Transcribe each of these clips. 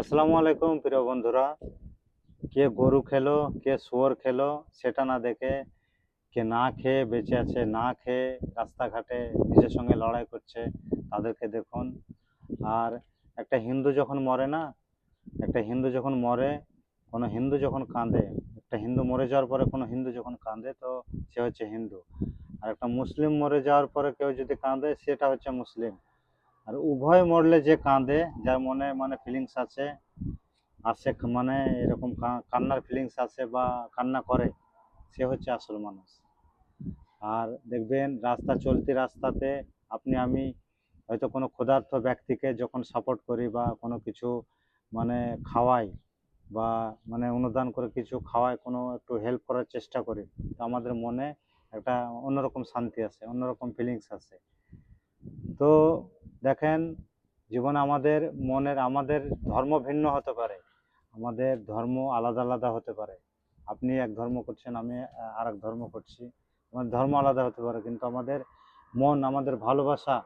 আসসালামু আলাইকুম প্রিয় বন্ধুরা। কে গরু খেলো কে শুয়োর খেলো সেটা না দেখে কে না খেয়ে বেঁচে আছে, না খেয়ে রাস্তাঘাটে নিজের সঙ্গে লড়াই করছে, তাদেরকে দেখুন। আর একটা হিন্দু যখন মরে না, একটা হিন্দু যখন মরে, কোনো হিন্দু যখন কাঁদে, একটা হিন্দু মরে যাওয়ার পরে কোনো হিন্দু যখন কাঁদে তো সে হচ্ছে হিন্দু। আর একটা মুসলিম মরে যাওয়ার পরে কেউ যদি কাঁদে সেটা হচ্ছে মুসলিম। আর উভয় মরলে যে কাঁদে, যার মনে মানে ফিলিংস আছে, আসে মানে এরকম কান্নার ফিলিংস আছে বা কান্না করে, সে হচ্ছে আসল মানুষ। আর দেখবেন চলতি রাস্তাতে আপনি আমি হয়তো কোনো ক্ষুধার্ত ব্যক্তিকে যখন সাপোর্ট করি বা কোনো কিছু মানে খাওয়াই বা মানে অনুদান করে কিছু খাওয়াই, কোনো একটু হেল্প করার চেষ্টা করি, তো আমাদের মনে একটা অন্যরকম শান্তি আছে, অন্যরকম ফিলিংস আছে। তো দেখেন, জীবনে আমাদের ধর্ম ভিন্ন হতে পারে, আমাদের ধর্ম আলাদা আলাদা হতে পারে। আপনি এক ধর্ম করছেন, আমি আর এক ধর্ম করছি। আমাদের ধর্ম আলাদা হতে পারে, কিন্তু আমাদের মন, আমাদের ভালোবাসা,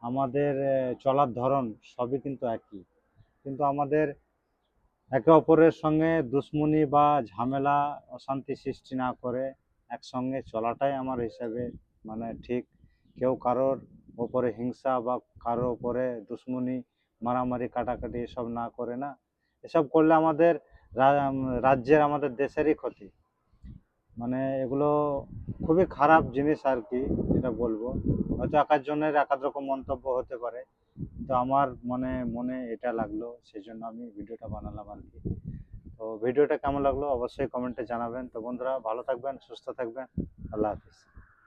আমাদের চলার ধরন সবই কিন্তু একই। কিন্তু আমাদের একে অপরের সঙ্গে দুশ্মনী বা ঝামেলা, অশান্তি সৃষ্টি না করে একসঙ্গে চলাটাই আমার হিসাবে মানে ঠিক। কেউ কারোর ওপরে হিংসা বা কারোর ওপরে দুশ্মনী, মারামারি, কাটাকাটি এসব না করে না। এসব করলে আমাদের রাজ্যের, আমাদের দেশেরই ক্ষতি। মানে এগুলো খুবই খারাপ জিনিস আর কি, যেটা বলবো। হয়তো এক একজনের এক এক রকম মন্তব্য হতে পারে, কিন্তু আমার মনে এটা লাগলো, সেই জন্য আমি ভিডিওটা বানালাম আর কি। তো ভিডিওটা কেমন লাগলো অবশ্যই কমেন্টে জানাবেন। তো বন্ধুরা, ভালো থাকবেন, সুস্থ থাকবেন। আল্লাহ হাফিজ।